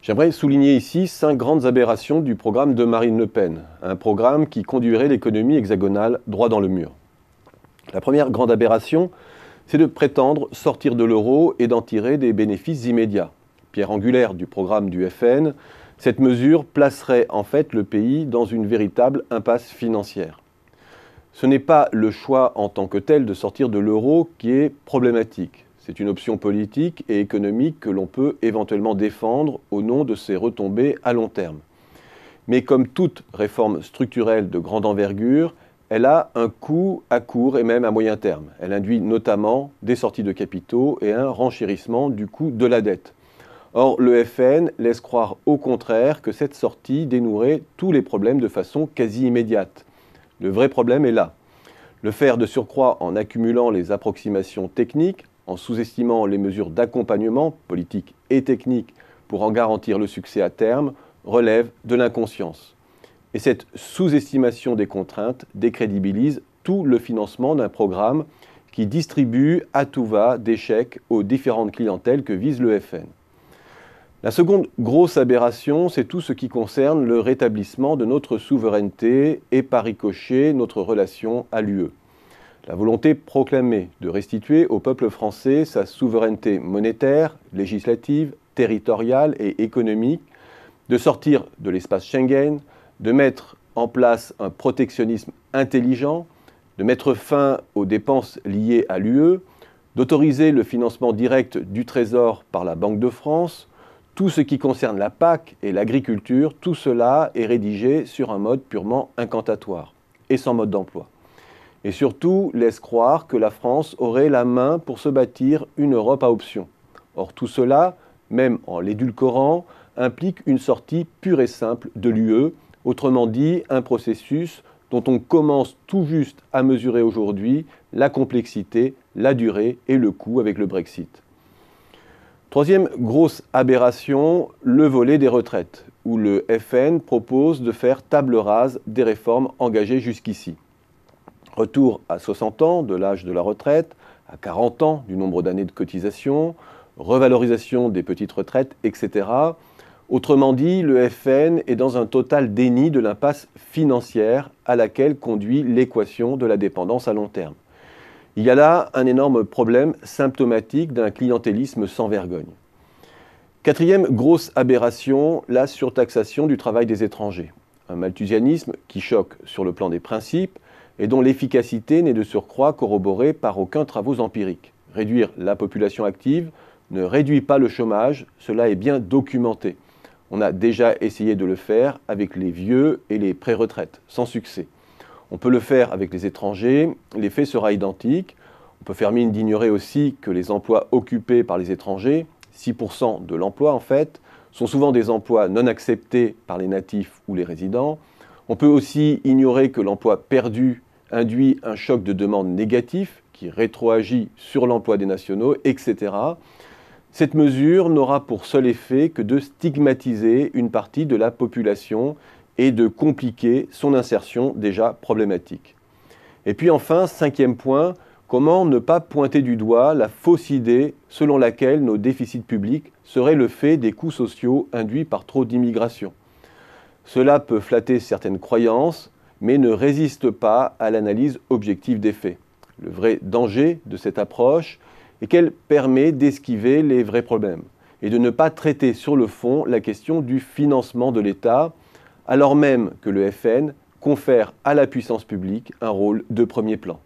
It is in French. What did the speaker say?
J'aimerais souligner ici 5 grandes aberrations du programme de Marine Le Pen, un programme qui conduirait l'économie hexagonale droit dans le mur. La première grande aberration, c'est de prétendre sortir de l'euro et d'en tirer des bénéfices immédiats. Pierre angulaire du programme du FN, cette mesure placerait en fait le pays dans une véritable impasse financière. Ce n'est pas le choix en tant que tel de sortir de l'euro qui est problématique. C'est une option politique et économique que l'on peut éventuellement défendre au nom de ses retombées à long terme. Mais comme toute réforme structurelle de grande envergure, elle a un coût à court et même à moyen terme. Elle induit notamment des sorties de capitaux et un renchérissement du coût de la dette. Or, le FN laisse croire au contraire que cette sortie dénouerait tous les problèmes de façon quasi immédiate. Le vrai problème est là. Le faire de surcroît en accumulant les approximations techniques, en sous-estimant les mesures d'accompagnement, politiques et techniques, pour en garantir le succès à terme, relève de l'inconscience. Et cette sous-estimation des contraintes décrédibilise tout le financement d'un programme qui distribue à tout va des chèques aux différentes clientèles que vise le FN. La seconde grosse aberration, c'est tout ce qui concerne le rétablissement de notre souveraineté et par ricochet notre relation à l'UE. La volonté proclamée de restituer au peuple français sa souveraineté monétaire, législative, territoriale et économique, de sortir de l'espace Schengen, de mettre en place un protectionnisme intelligent, de mettre fin aux dépenses liées à l'UE, d'autoriser le financement direct du Trésor par la Banque de France. Tout ce qui concerne la PAC et l'agriculture, tout cela est rédigé sur un mode purement incantatoire et sans mode d'emploi. Et surtout, laisse croire que la France aurait la main pour se bâtir une Europe à option. Or, tout cela, même en l'édulcorant, implique une sortie pure et simple de l'UE, autrement dit, un processus dont on commence tout juste à mesurer aujourd'hui la complexité, la durée et le coût avec le Brexit. Troisième grosse aberration, le volet des retraites, où le FN propose de faire table rase des réformes engagées jusqu'ici. Retour à 60 ans de l'âge de la retraite, à 40 ans du nombre d'années de cotisation, revalorisation des petites retraites, etc. Autrement dit, le FN est dans un total déni de l'impasse financière à laquelle conduit l'équation de la dépendance à long terme. Il y a là un énorme problème symptomatique d'un clientélisme sans vergogne. Quatrième grosse aberration, la surtaxation du travail des étrangers. Un malthusianisme qui choque sur le plan des principes et dont l'efficacité n'est de surcroît corroborée par aucun travaux empiriques. Réduire la population active ne réduit pas le chômage, cela est bien documenté. On a déjà essayé de le faire avec les vieux et les pré-retraites, sans succès. On peut le faire avec les étrangers, l'effet sera identique. On peut faire mine d'ignorer aussi que les emplois occupés par les étrangers, 6% de l'emploi en fait, sont souvent des emplois non acceptés par les natifs ou les résidents. On peut aussi ignorer que l'emploi perdu induit un choc de demande négatif qui rétroagit sur l'emploi des nationaux, etc. Cette mesure n'aura pour seul effet que de stigmatiser une partie de la population et de compliquer son insertion déjà problématique. Et puis enfin, cinquième point, comment ne pas pointer du doigt la fausse idée selon laquelle nos déficits publics seraient le fait des coûts sociaux induits par trop d'immigration. Cela peut flatter certaines croyances, mais ne résiste pas à l'analyse objective des faits. Le vrai danger de cette approche est qu'elle permet d'esquiver les vrais problèmes et de ne pas traiter sur le fond la question du financement de l'État, alors même que le FN confère à la puissance publique un rôle de premier plan.